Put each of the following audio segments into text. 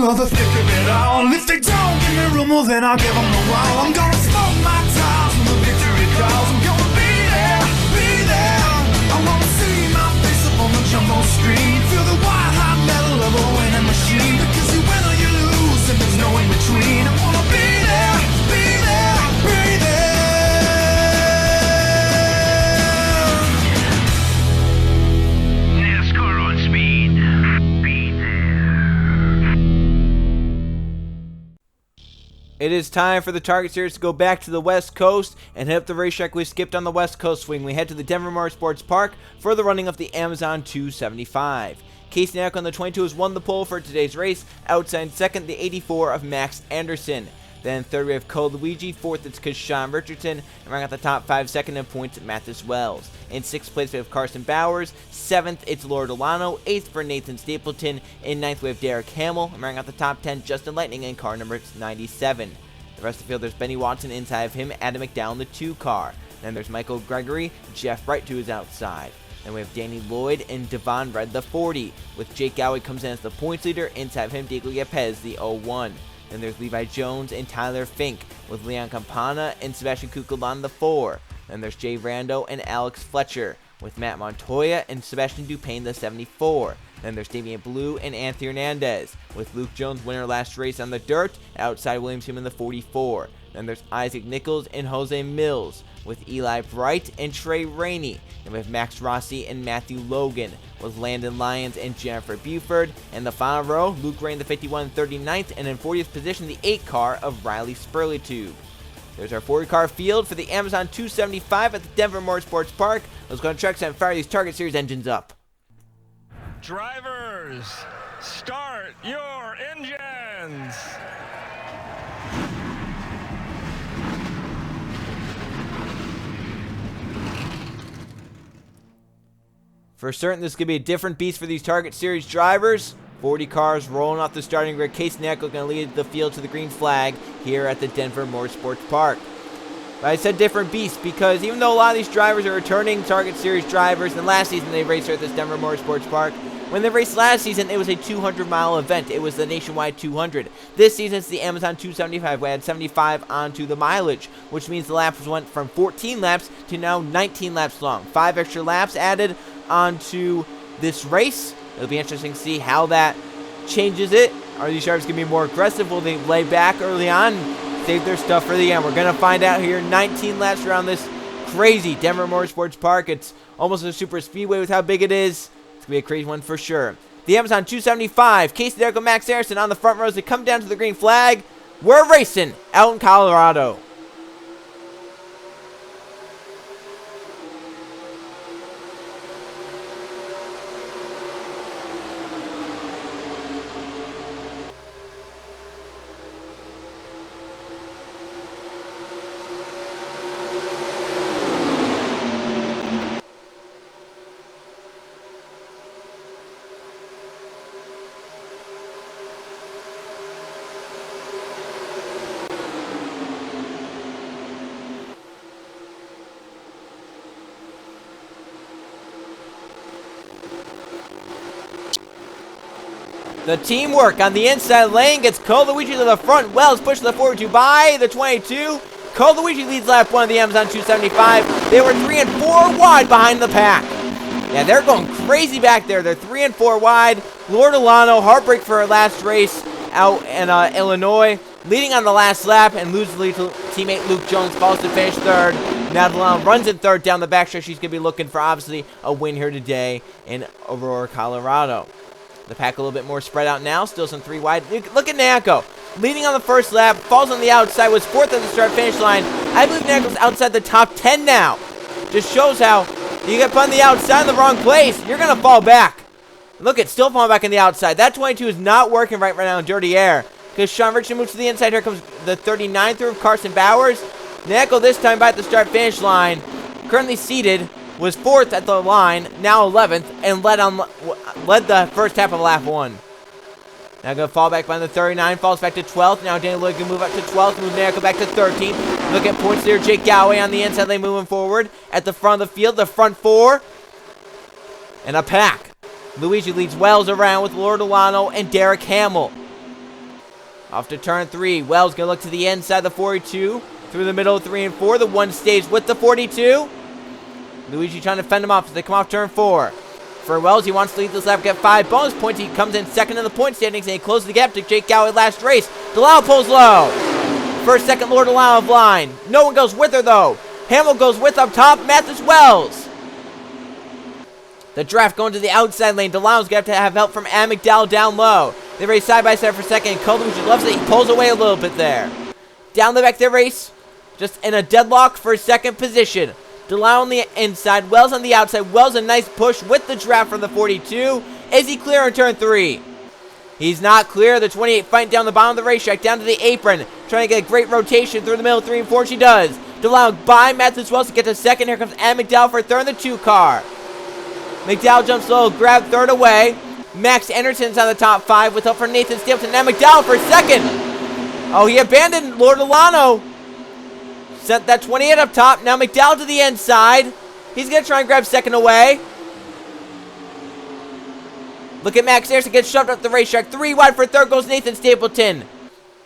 for the thick of it all. If they don't give me room, well then I'll give them the wall. I'm gonna smoke my tires when the victory calls. I'm gonna be there, be there. I wanna see my face up on the jumbo screen. Feel the white hot metal of a winning machine. Because you win or you lose and there's no in between. I wanna be there, be there, be there. It is time for the Target Series to go back to the West Coast and hit up the racetrack we skipped on the West Coast swing. We head to the Denver Motorsports Park for the running of the Amazon 275. Casey Nack on the 22 has won the pole for today's race, outside second the 84 of Max Anderson. Then third we have Cole Luigi, fourth it's Kashawn Richardson, and running out the top 5 second in points Mathis Wells. In sixth place we have Carson Bowers, seventh it's Laura Delano, eighth for Nathan Stapleton, in ninth we have Derek Hamill, and running out the top 10 Justin Lightning in car number 97. The rest of the field there's Benny Watson inside of him, Adam McDowell in the 2 car. Then there's Michael Gregory, Jeff Wright to his outside. Then we have Danny Lloyd and Devon Red the 40, with Jake Gowey comes in as the points leader, inside of him Diego Yepes the 01. Then there's Levi Jones and Tyler Fink, with Leon Campana and Sebastian Kukulon the 4. Then there's Jay Rando and Alex Fletcher, with Matt Montoya and Sebastian Dupain the 74. Then there's Damian Blue and Anthony Hernandez, with Luke Jones winner last race on the dirt, outside Williams Hume in the 44. Then there's Isaac Nichols and Jose Mills, with Eli Bright and Trey Rainey. And we have Max Rossi and Matthew Logan, with Landon Lyons and Jennifer Buford. And the final row, Luke Ray in the 51 and 39th, and in 40th position, the 8 car of Riley Spurley-Tube. There's our 40-car field for the Amazon 275 at the Denver Motorsports Park. Let's go on tracks and fire these Target Series engines up. Drivers, start your engines. For certain, this is going to be a different beast for these Target Series drivers. 40 cars rolling off the starting grid. Casey Nackle going to lead the field to the green flag here at the Denver Motorsports Park. But I said different beast because even though a lot of these drivers are returning Target Series drivers, and last season they raced here at this Denver Motorsports Park, when they raced last season, it was a 200-mile event. It was the Nationwide 200. This season, it's the Amazon 275. We had 75 onto the mileage, which means the laps went from 14 laps to now 19 laps long. 5 extra laps added onto this race. It'll be interesting to see how that changes it. Are these drivers going to be more aggressive? Will they lay back early on and save their stuff for the end? We're going to find out here. 19 laps around this crazy Denver Motorsports Park. It's almost a super speedway with how big it is. It's going to be a crazy one for sure. The Amazon 275, Casey Derrick and Max Harrison on the front rows. They come down to the green flag. We're racing out in Colorado. The teamwork on the inside lane gets Cole Luigi to the front. Wells pushes the 42 by the 22. Cole Luigi leads lap 1 of the Amazon 275. They were 3 and 4 wide behind the pack. Yeah, they're going crazy back there. They're 3 and 4 wide. Laura Delano, heartbreak for her last race out in Illinois. Leading on the last lap and loses the lead to teammate Luke Jones. Falls to finish third. Now Delano runs in third down the backstretch. She's going to be looking for, obviously, a win here today in Aurora, Colorado. The pack a little bit more spread out now. Still some 3 wide. Look at Nacco. Leading on the first lap. Falls on the outside. Was 4th at the start-finish line. I believe Nacco's outside the top 10 now. Just shows how you get put on the outside in the wrong place. You're going to fall back. Look, it's still falling back on the outside. That 22 is not working right now in dirty air. Because Sean Richardson moves to the inside. Here comes the 39 through Carson Bowers. Nacco this time by the start-finish line. Currently seated. Was 4th at the line, now 11th, and led the first half of lap 1. Now going to fall back by the 39, falls back to 12th. Now Danny Lloyd can move up to 12th, move Nacco back to 13th. Look at points there, Jake Galloway on the inside lane moving forward. At the front of the field, the front 4. And a pack. Luigi leads Wells around with Laura Delano and Derek Hamill. Off to turn 3. Wells going to look to the inside of the 42. Through the middle of 3 and 4. The 1 stays with the 42. Luigi trying to fend him off as they come off turn 4. For Wells, he wants to lead this lap, get 5 bonus points. He comes in second in the point standings, and he closes the gap to Jake Galloway last race. DeLisle pulls low. First, second, Lord DeLisle of line. No one goes with her, though. Hamill goes with up top, Mathis Wells. The draft going to the outside lane. DeLisle's going to have help from Ann McDowell down low. They race side by side for second. Luigi loves it. He pulls away a little bit there. Down the back they race, just in a deadlock for second position. DeLisle on the inside, Wells on the outside. Wells a nice push with the draft from the 42. Is he clear on turn 3? He's not clear. The 28 fighting down the bottom of the racetrack, down to the apron. Trying to get a great rotation through the middle, 3 and 4. She does. DeLisle by Mathis Wells to get to second. Here comes Ann McDowell for third in the 2 car. McDowell jumps low, grab third away. Max Anderson's on the top 5 with help from Nathan Stapleton. Ann McDowell for second. Oh, he abandoned Lord Alano. Sent that 28 up top. Now McDowell to the inside. He's going to try and grab second away. Look at Max Anderson get shoved up the racetrack. 3 wide for third goes Nathan Stapleton.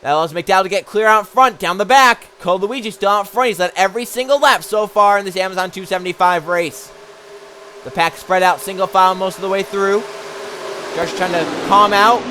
That allows McDowell to get clear out front. Down the back. Cole Luigi still out front. He's led every single lap so far in this Amazon 275 race. The pack spread out single file most of the way through. Josh trying to calm out.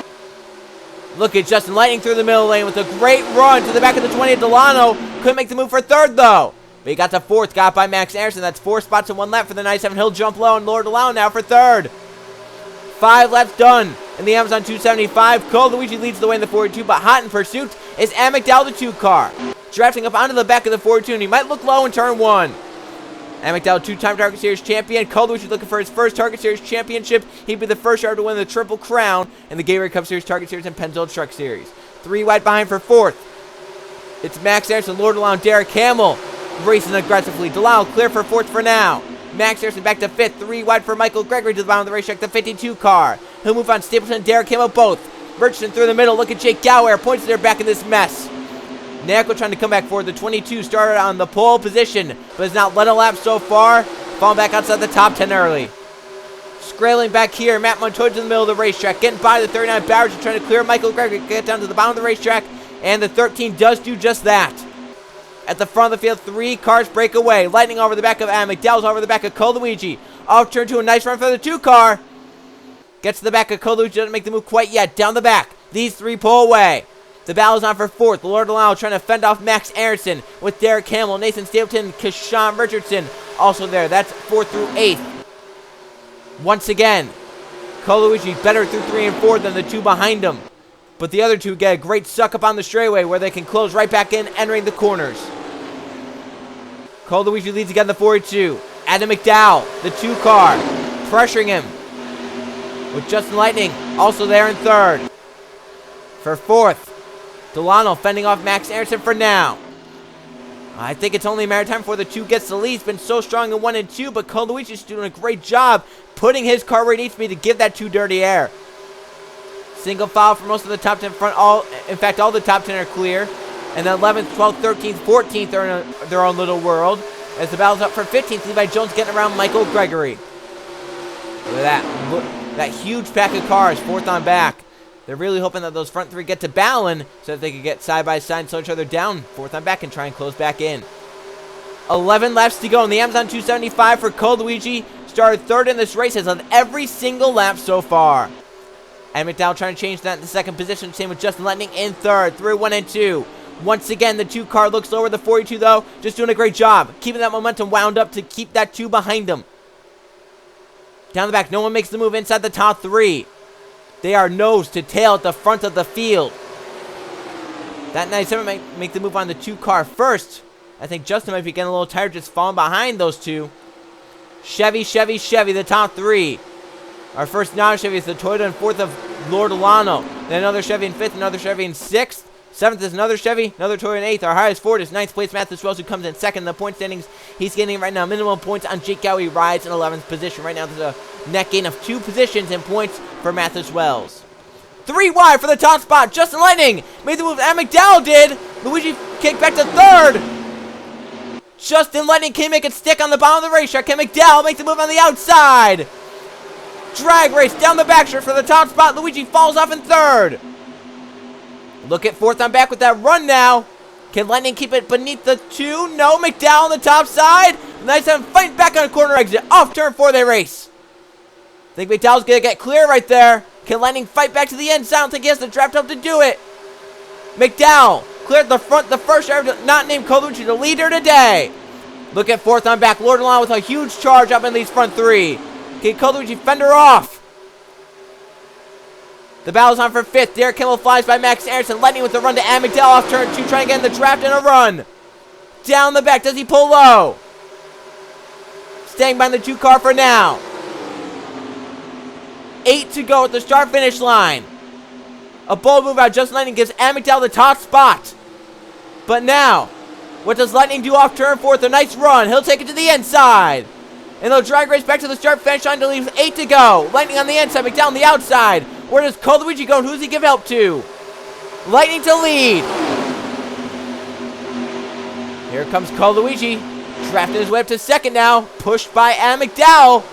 Look at Justin Lightning through the middle lane with a great run to the back of the 20 at Delano. Couldn't make the move for third, though. But he got to fourth, got by Max Anderson. That's 4 spots in 1 lap for the 97. He'll jump low, and Lord Delano now for third. 5 laps done in the Amazon 275. Cole Luigi leads the way in the 42, but hot in pursuit is Ann McDowell, the 2 car. Drafting up onto the back of the 42, and he might look low in turn 1. Ann McDowell, 2-time Target Series champion. Cole Luigi looking for his first Target Series championship. He'd be the first driver to win the Triple Crown in the Gatorade Cup Series, Target Series, and Pennzoil Truck Series. 3 wide behind for fourth. It's Max Anderson, Lord Delano, Derek Hamill racing aggressively. Delano clear for fourth for now. Max Anderson back to fifth. 3 wide for Michael Gregory to the bottom of the racetrack, the 52 car. He'll move on Stapleton and Derek Hamill both. Richardson through the middle. Look at Jake Gower. Points there back in this mess. Nacko trying to come back forward. The 22 started on the pole position, but has not led a lap so far. Falling back outside the top 10 early. Scrailing back here, Matt Montoya to the middle of the racetrack. Getting by the 39 Bowers trying to clear Michael Gregory. Get down to the bottom of the racetrack, and the 13 does do just that. At the front of the field, 3 cars break away. Lightning over the back of Adam McDowell's over the back of Cole Luigi. Off turn 2, a nice run for the 2 car. Gets to the back of Cole Luigi, doesn't make the move quite yet. Down the back, these 3 pull away. The battle is on for fourth. Lord Delano trying to fend off Max Anderson with Derek Hamill, Nathan Stapleton, Kashawn Richardson also there. That's 4th through 8th. Once again, Cole Luigi better through 3 and 4 than the 2 behind him. But the other 2 get a great suck up on the straightaway where they can close right back in, entering the corners. Cole Luigi leads again the 42. Adam McDowell, the 2 car, pressuring him. With Justin Lightning also there in third. For fourth, Delano fending off Max Anderson for now. I think it's only a matter of time before the 2 gets the lead. He's been so strong in 1 and 2, but Cole Luigi's doing a great job putting his car where it needs to be to give that 2 dirty air. Single file for most of the top 10 front. In fact, all the top 10 are clear. And the 11th, 12th, 13th, 14th are in their own little world. As the battle's up for 15th, Levi Jones getting around Michael Gregory. Look at that. Look, that huge pack of cars, 4th on back. They're really hoping that those front 3 get to Ballin so that they can get side by side and slow each other down. 4th on back and try and close back in. 11 laps to go in the Amazon 275 for Cole Luigi. Started 3rd in this race. Has led every single lap so far. And McDowell trying to change that in the 2nd position. Same with Justin Lightning in 3rd. Through 1 and 2. Once again, the 2 car looks lower. The 42, though, just doing a great job. Keeping that momentum wound up to keep that 2 behind him. Down the back, no one makes the move inside the top 3. They are nose to tail at the front of the field. That 97 might make the move on the 2 car first. I think Justin might be getting a little tired just falling behind those 2. Chevy, the top 3. Our first non-Chevy is the Toyota in 4th of Lord Delano. Then another Chevy in 5th, another Chevy in 6th. 7th is another Chevy, another Toyota in 8th. Our highest Ford is 9th place Mathis Wells, who comes in 2nd in the point standings. He's getting right now minimum points on Jake Gowie. Rides in 11th position. Right now there's a net gain of 2 positions in points for Mathis Wells. 3 wide for the top spot. Justin Lightning made the move that McDowell did. Luigi kicked back to 3rd. Justin Lightning can make it stick on the bottom of the racetrack. Can McDowell make the move on the outside? Drag race down the backstretch for the top spot. Luigi falls off in 3rd. Look at fourth on back with that run now. Can Lightning keep it beneath the 2? No, McDowell on the top side. Nice one, fight back on a corner exit. Off turn 4 they race. I think McDowell's going to get clear right there. Can Lightning fight back to the end? I don't think he has the draft up to do it. McDowell cleared the front, the first driver not named Colucci, the leader today. Look at fourth on back. Lord Alon with a huge charge up in these front 3. Can Colucci fend her off? The battle's on for 5th. Derek Kimmel flies by Max Aronson. Lightning with the run to Adam McDowell off turn 2, trying to get in the draft and a run. Down the back. Does he pull low? Staying behind the 2 car for now. 8 to go at the start-finish line. A bold move out. Justin Lightning gives Adam McDowell the top spot. But now, what does Lightning do off turn 4? A nice run. He'll take it to the inside. And they'll drag race back to the start-finish line to leave 8 to go. Lightning on the inside. McDowell on the outside. Where does Colucci go and who does he give help to? Lightning to lead. Here comes Colucci. Drafting his way up to second now. Pushed by Adam McDowell.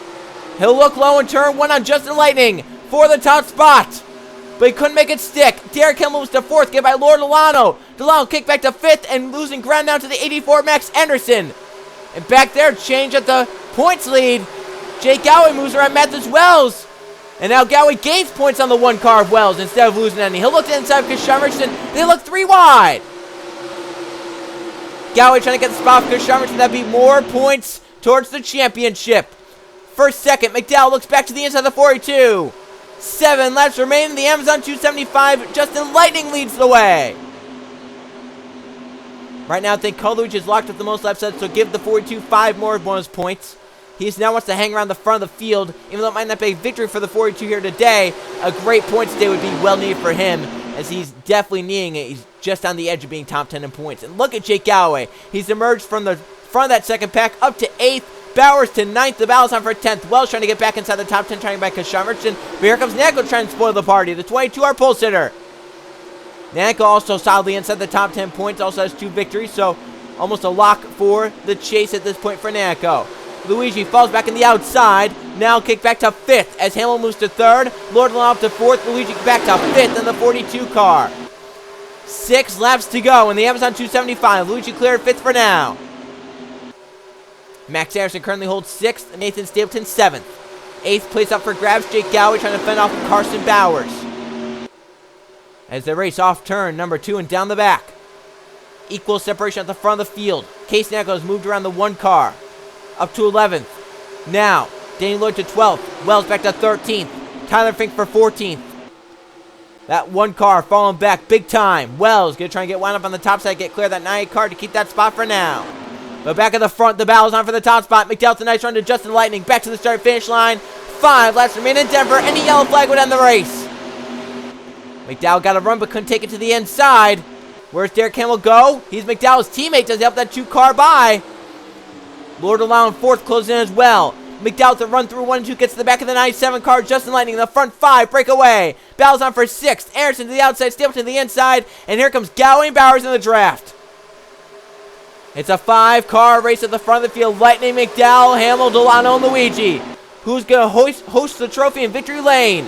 He'll look low in turn 1 on Justin Lightning for the top spot. But he couldn't make it stick. Derek Hill moves to 4th, get by Lord Delano. Delano kicked back to 5th and losing ground down to the 84 Max Anderson. And back there, change at the points lead. Jake Gowey moves around Mathis Wells. And now Gowey gains points on the 1 car of Wells instead of losing any. He'll look to the inside of Sean Richardson. They look 3 wide. Gowey trying to get the spot for Sean Richardson. That'd be more points towards the championship. First, second, McDowell looks back to the inside of the 42. 7 laps remain in the Amazon 275. Justin Lightning leads the way. Right now, I think Colucci is locked with the most laps, so give the 42 5 more bonus points. He now wants to hang around the front of the field, even though it might not be a victory for the 42 here today. A great points day would be well needed for him, as he's definitely needing it. He's just on the edge of being top 10 in points. And look at Jake Galloway. He's emerged from the front of that second pack up to 8th. Bowers to 9th. The battle's on for 10th. Wells trying to get back inside the top 10, trying to get back to Sean Richardson. But here comes Nanko trying to spoil the party. The 22R pole sitter. Nanko also solidly inside the top 10 points. Also has 2 victories, so almost a lock for the chase at this point for Nanko. Luigi falls back in the outside. Now kick back to 5th as Hamill moves to 3rd. Lord up to 4th. Luigi back to 5th in the 42 car. 6 laps to go in the Amazon 275. Luigi cleared 5th for now. Max Anderson currently holds 6th. And Nathan Stapleton 7th. 8th place up for grabs. Jake Galloway trying to fend off Carson Bowers. As they race off turn number 2 and down the back. Equal separation at the front of the field. Case Nanko has moved around the 1 car. Up to 11th. Now, Danny Lloyd to 12th. Wells back to 13th. Tyler Fink for 14th. That 1 car falling back big time. Wells going to try and get wound up on the top side. Get clear of that 98 car to keep that spot for now. But back at the front, the battle's on for the top spot. McDowell's a nice run to Justin Lightning. Back to the start-finish line. 5 laps remain in Denver. Any yellow flag would end the race. McDowell got a run but couldn't take it to the inside. Where's Derek Campbell go? He's McDowell's teammate. Does he help that 2 car by? Lord allowing 4th closing in as well. McDowell to run through 1 and 2. Gets to the back of the 97 car. Justin Lightning in the front 5. Break away. Battle's on for 6th. Anderson to the outside. Stapleton to the inside. And here comes Galloway and Bowers in the draft. It's a 5-car race at the front of the field. Lightning, McDowell, Hamill, Delano, and Luigi. Who's going to host the trophy in victory lane?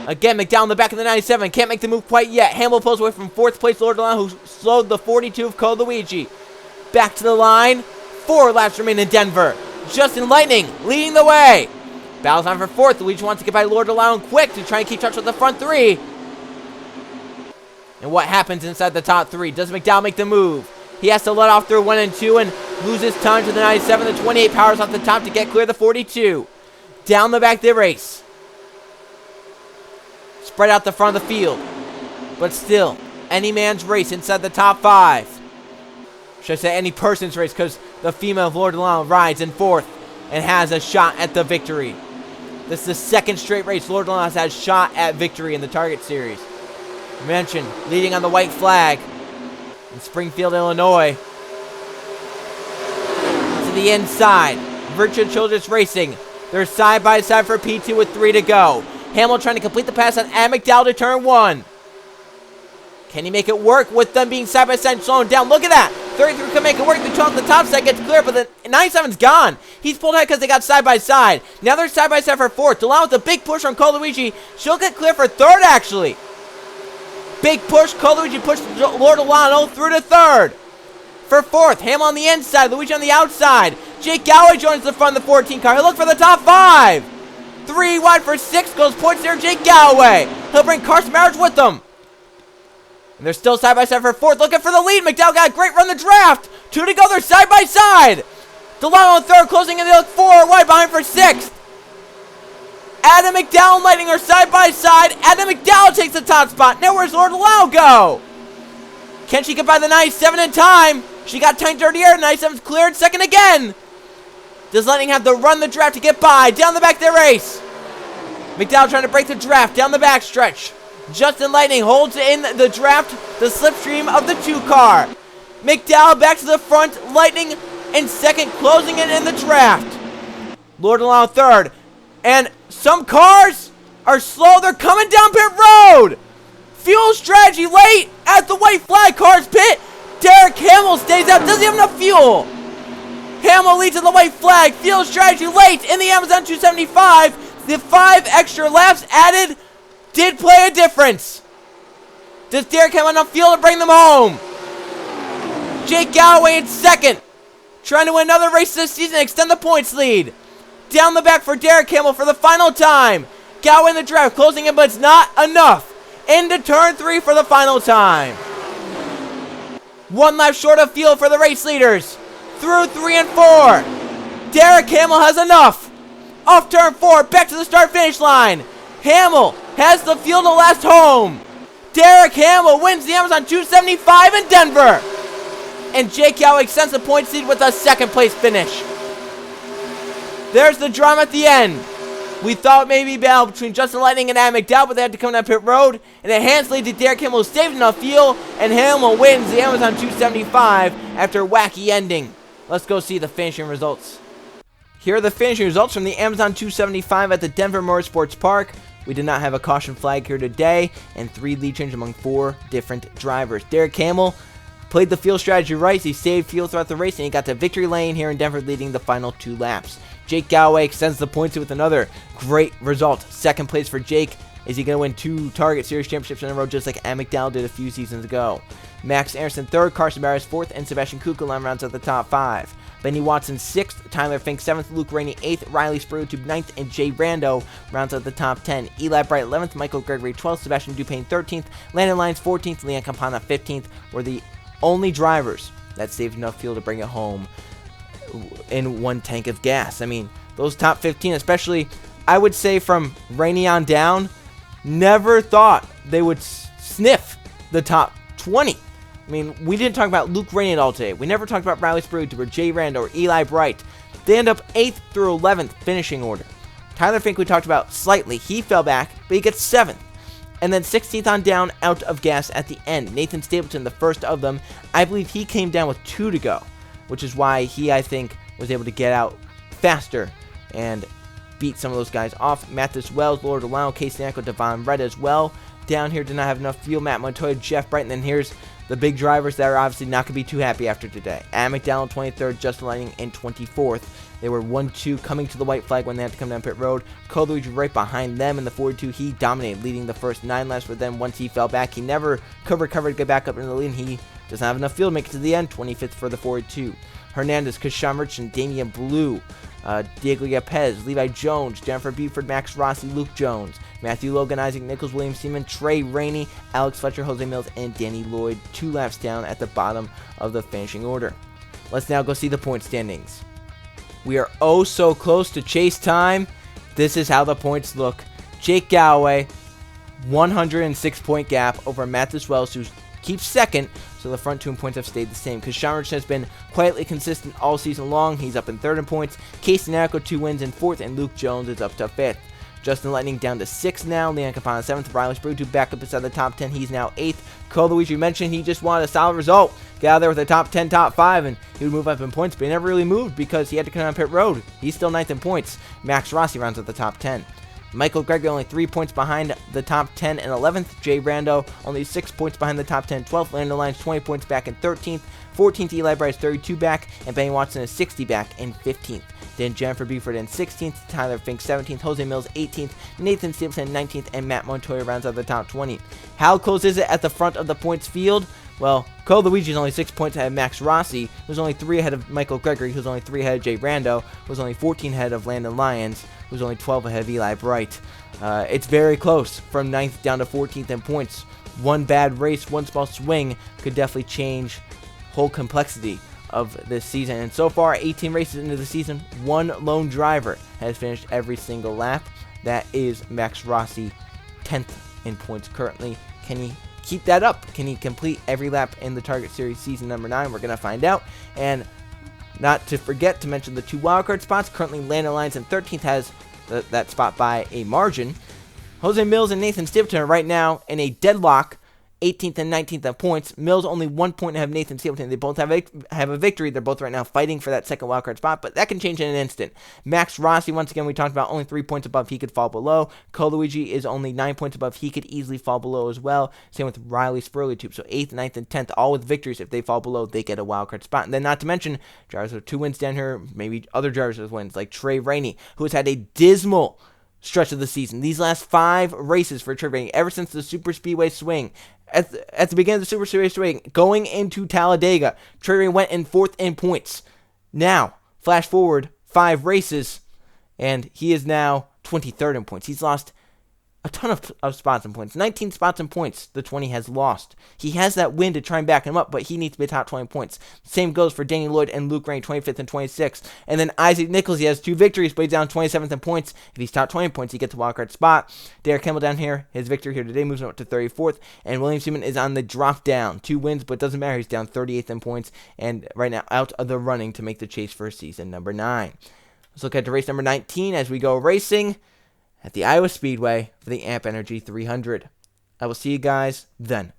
Again, McDowell in the back of the 97. Can't make the move quite yet. Hamill pulls away from 4th place Lord Delano, who slowed the 42 of Cole Luigi. Back to the line. 4 laps remain in Denver. Justin Lightning leading the way. Battle's on for 4th. Luigi wants to get by Lord Delano quick to try and keep touch with the front 3. And what happens inside the top 3? Does McDowell make the move? He has to let off through 1 and 2 and loses time to the 97. The 28 powers off the top to get clear of the 42. Down the back they race. Spread out the front of the field. But still, any man's race inside the top 5. Should I say any person's race, because the female of Lord Delano rides in 4th and has a shot at the victory. This is the 2nd straight race Lord Delano has had a shot at victory in the Target Series. Mentioned leading on the white flag in Springfield, Illinois. To the inside, Virtual Childress Racing. They're side by side for P2 with 3 to go. Hamill trying to complete the pass on Adam McDowell to turn 1. Can he make it work with them being side by side, slowing down? Look at that. 33 can make it work. The 12 on the top side gets clear, but the 97's gone. He's pulled ahead because they got side by side. Now they're side by side for 4th. Delano with a big push from Cole Luigi. She'll get clear for 3rd, actually. Big push. Coluigi pushed Lord Alano through to third. For fourth, Hamill on the inside, Luigi on the outside. Jake Galloway joins the front of the 14 car. He'll look for the top 5. 3 wide for 6, goes points there, Jake Galloway. He'll bring Carson Marriage with them. And they're still side by side for fourth, looking for the lead. McDowell got a great run the draft. 2 to go, they're side by side. Delano in third, closing in, they look 4 wide behind for 6th. Adam McDowell and Lightning are side by side. Adam McDowell takes the top spot. Now where's Lord Allow go? Can she get by the 97 in time? She got tight dirty air. 97's cleared. Second again. Does Lightning have to run the draft to get by? Down the back of their race. McDowell trying to break the draft down the back stretch. Justin Lightning holds in the draft, the slipstream of the 2 car. McDowell back to the front. Lightning in second, closing it in the draft. Lord Allow third. And some cars are slow. They're coming down pit road. Fuel strategy late at the white flag cars pit. Derek Hamill stays out. Doesn't have enough fuel. Hamill leads in the white flag. Fuel strategy late in the Amazon 275. The 5 extra laps added did play a difference. Does Derek have enough fuel to bring them home? Jake Galloway in second. Trying to win another race this season and extend the points lead. Down the back for Derek Hamill for the final time. Galloway in the draft, closing in, but it's not enough. Into turn 3 for the final time. 1 lap short of fuel for the race leaders. Through 3 and 4. Derek Hamill has enough. Off turn 4, back to the start-finish line. Hamill has the fuel to last home. Derek Hamill wins the Amazon 275 in Denver. And Jake Galloway extends the points lead with a second place finish. There's the drama at the end. We thought maybe battle between Justin Lightning and Adam McDowell, but they had to come down pit road. And it hands lead to Derek Hamill, who saved enough fuel, and Hamill wins the Amazon 275 after a wacky ending. Let's go see the finishing results. Here are the finishing results from the Amazon 275 at the Denver Motorsports Park. We did not have a caution flag here today, and 3 lead changes among 4 different drivers. Derek Hamill played the fuel strategy right. He saved fuel throughout the race, and he got to victory lane here in Denver, leading the final 2 laps. Jake Galloway extends the points with another great result. Second place for Jake. Is he going to win 2 Target Series championships in a row, just like Adam McDowell did a few seasons ago? Max Anderson third, Carson Barris fourth, and Sebastian Kukulon rounds out the top 5. Benny Watson 6th, Tyler Fink 7th, Luke Rainey 8th, Riley Sprue 9th, and Jay Rando rounds out the top 10. Eli Bright 11th, Michael Gregory 12th, Sebastian Dupain 13th, Landon Lyons 14th, Leon Campana 15th were the only drivers that saved enough fuel to bring it home in 1 tank of gas. I mean, those top 15, especially, I would say from Rainey on down, never thought they would sniff the top 20. I mean, we didn't talk about Luke Rainey at all today. We never talked about Riley Sprue or Jay Rand or Eli Bright. They end up 8th through 11th finishing order. Tyler Fink we talked about slightly. He fell back, but he gets 7th. And then 16th on down, out of gas at the end. Nathan Stapleton, the first of them, I believe he came down with 2 to go, which is why he, I think, was able to get out faster and beat some of those guys off. Mathis Wells, Lord Alano, Casey Nacco, Devon Red as well. Down here did not have enough fuel. Matt Montoya, Jeff Bright, and then here's the big drivers that are obviously not going to be too happy after today. Adam McDowell 23rd, Justin Lightning in 24th. They were 1-2 coming to the white flag when they had to come down pit road. Coluigi right behind them in the 42. He dominated, leading the first 9 laps, but then once he fell back, he never recovered to get back up into the lead, and he doesn't have enough fuel to make it to the end. 25th for the 42. Hernandez, Kashan Merchant, Damian Blue, Diego Yapez, Levi Jones, Jennifer Buford, Max Rossi, Luke Jones, Matthew Logan, Isaac Nichols, William Seaman, Trey Rainey, Alex Fletcher, Jose Mills, and Danny Lloyd. 2 laps down at the bottom of the finishing order. Let's now go see the point standings. We are oh so close to chase time. This is how the points look. Jake Galloway, 106-point gap over Mathis Wells, who keeps second, so the front 2 in points have stayed the same. Because Sean Rich has been quietly consistent all season long. He's up in 3rd in points. Casey Nacco 2 wins in 4th, and Luke Jones is up to 5th. Justin Lightning down to 6th now. Leon Campana 7th. Riley Sprue 2 back up inside the top 10. He's now 8th. Cole Luigi mentioned he just wanted a solid result. Get out there with a top 10, top 5, and he would move up in points, but he never really moved because he had to come on pit road. He's still 9th in points. Max Rossi rounds at the top 10. Michael Gregory only 3 points behind the top 10 and 11th. Jay Brando only 6 points behind the top 10 and 12th. Landon Lyons 20 points back in 13th. 14th, Eli Bryce 32 back, and Benny Watson is 60 back in 15th. Then Jennifer Buford in 16th, Tyler Fink 17th, Jose Mills 18th, Nathan Stevenson 19th, and Matt Montoya rounds out the top 20. How close is it at the front of the points field? Well, Cole Luigi is only 6 points ahead of Max Rossi, who's only 3 ahead of Michael Gregory, who's only 3 ahead of Jay Brando, who's only 14 ahead of Landon Lyons, who's only 12 ahead of Eli Bright. It's very close from 9th down to 14th in points. One bad race, one small swing could definitely change whole complexity of this season. And so far, 18 races into the season, one lone driver has finished every single lap. That is Max Rossi, 10th in points currently. Can he keep that up? Can he complete every lap in the Target Series season number 9? We're going to find out. And not to forget to mention the 2 wildcard spots. Currently, Landon Lyons in 13th has that spot by a margin. Jose Mills and Nathan Stevenson are right now in a deadlock, 18th and 19th in points. Mills only 1 point ahead of Nathan Stevenson. They both have a victory. They're both right now fighting for that second wildcard spot, but that can change in an instant. Max Rossi, once again, we talked about only 3 points above. He could fall below. Cole Luigi is only 9 points above. He could easily fall below as well. Same with Riley Spurley, too. So 8th, 9th, and 10th, all with victories. If they fall below, they get a wildcard spot. And then not to mention, drivers with 2 wins down here, maybe other drivers with wins, like Trey Rainey, who has had a dismal stretch of the season. These last 5 races for Trey Rainey, ever since the Super Speedway swing, at the beginning of the Super Speedway swing, going into Talladega, Trey Rainey went in 4th in points. Now, flash forward 5 races, and he is now 23rd in points. He's lost a ton of spots and points. 19 spots and points the 20 has lost. He has that win to try and back him up, but he needs to be top 20 points. Same goes for Danny Lloyd and Luke Rain, 25th and 26th. And then Isaac Nichols, he has 2 victories, but he's down 27th in points. If he's top 20 points, he gets a wildcard spot. Derek Kimball down here, his victory here today moves him up to 34th. And William Seaman is on the drop down. 2 wins, but doesn't matter. He's down 38th in points and right now out of the running to make the chase for season number 9. Let's look at the race number 19 as we go racing at the Iowa Speedway for the AMP Energy 300. I will see you guys then.